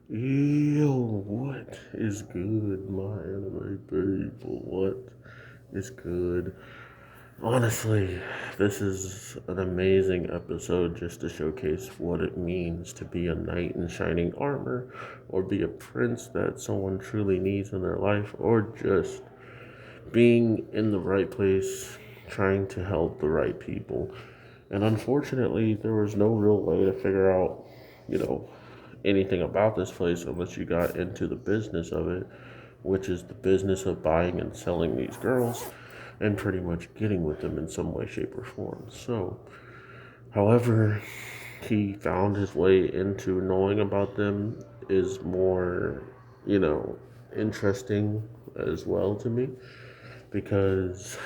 Yo, what is good, my anime people? What is good? Honestly, this is an amazing episode just to showcase what it means to be a knight in shining armor, or be a prince that someone truly needs in their life, or just being in the right place, trying to help the right people. And unfortunately, there was no real way to figure out, you know, anything about this place unless you got into the business of it, which is the business of buying and selling these girls and pretty much getting with them in some way, shape, or form. So, however, he found his way into knowing about them is more, you know, interesting as well to me because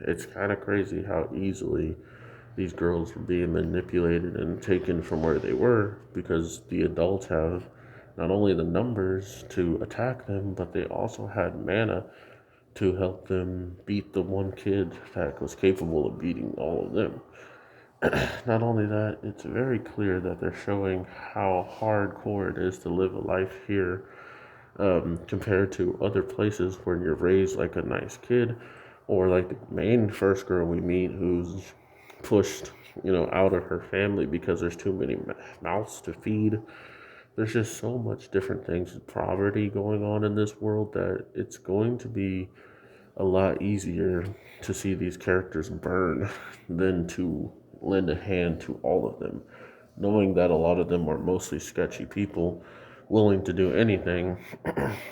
it's kind of crazy how easily these girls were being manipulated and taken from where they were because the adults have not only the numbers to attack them, but they also had mana to help them beat the one kid that was capable of beating all of them. Not only that, it's very clear that they're showing how hardcore it is to live a life here compared to other places where you're raised like a nice kid, or like the main first girl we meet who's pushed, out of her family because there's too many mouths to feed. There's just so much different things with poverty going on in this world that it's going to be a lot easier to see these characters burn than to lend a hand to all of them, knowing that a lot of them are mostly sketchy people willing to do anything,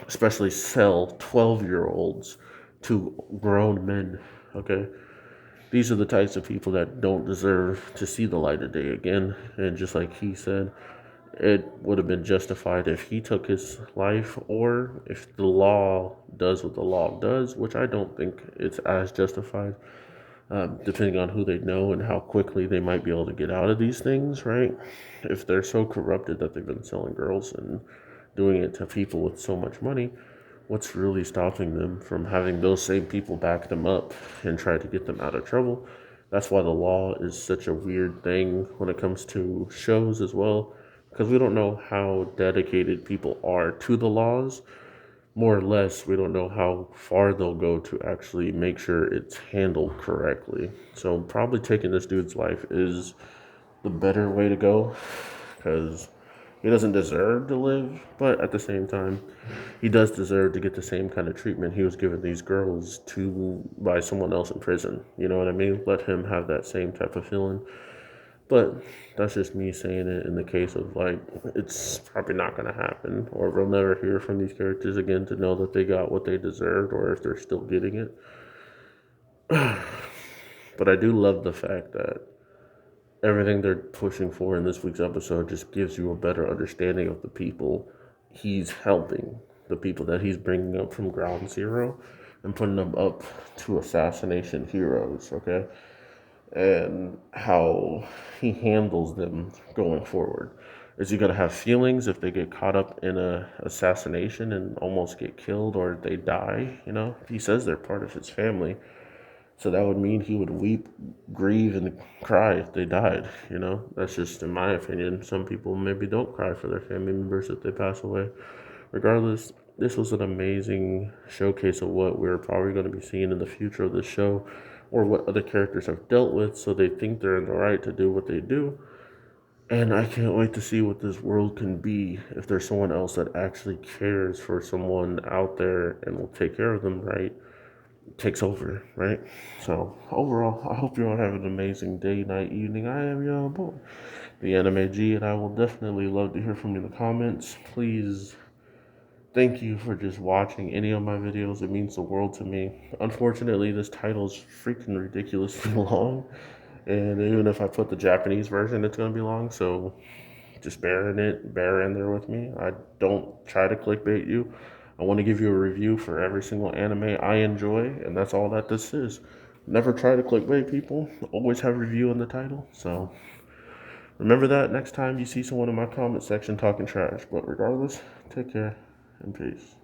especially sell 12-year-olds to grown men. Okay? These are the types of people that don't deserve to see the light of day again. And just like he said, it would have been justified if he took his life, or if the law does what the law does, which I don't think it's as justified, depending on who they know and how quickly they might be able to get out of these things, right? If they're so corrupted that they've been selling girls and doing it to people with so much money, what's really stopping them from having those same people back them up and try to get them out of trouble? That's why the law is such a weird thing when it comes to shows as well, because we don't know how dedicated people are to the laws. More or less, we don't know how far they'll go to actually make sure it's handled correctly. So, probably taking this dude's life is the better way to go because he doesn't deserve to live, but at the same time, he does deserve to get the same kind of treatment he was giving these girls to by someone else in prison. You know what I mean? Let him have that same type of feeling. But that's just me saying it in the case of like, it's probably not going to happen, or we'll never hear from these characters again to know that they got what they deserved, or if they're still getting it. But I do love the fact that everything they're pushing for in this week's episode just gives you a better understanding of the people he's helping, the people that he's bringing up from ground zero and putting them up to assassination heroes, okay? And how he handles them going forward. Is he gonna have feelings if they get caught up in a assassination and almost get killed or they die? He says they're part of his family, so that would mean he would weep, grieve, and cry if they died. That's just in my opinion. Some people maybe don't cry for their family members if they pass away. Regardless, this was an amazing showcase of what we're probably going to be seeing in the future of the show, or what other characters have dealt with, so they think they're in the right to do what they do. And I can't wait to see what this world can be if there's someone else that actually cares for someone out there and will take care of them right, takes over, right? So, overall, I hope you all have an amazing day, night, evening. I am your boy, the Anime G, and I will definitely love to hear from you in the comments. Please, thank you for just watching any of my videos. It means the world to me. Unfortunately, this title is freaking ridiculously long, and even if I put the Japanese version, it's going to be long, so just bear in there with me. I don't try to clickbait you. I want to give you a review for every single anime I enjoy, and that's all that this is. Never try to clickbait people. Always have review in the title. So remember that next time you see someone in my comment section talking trash. But regardless, take care and peace.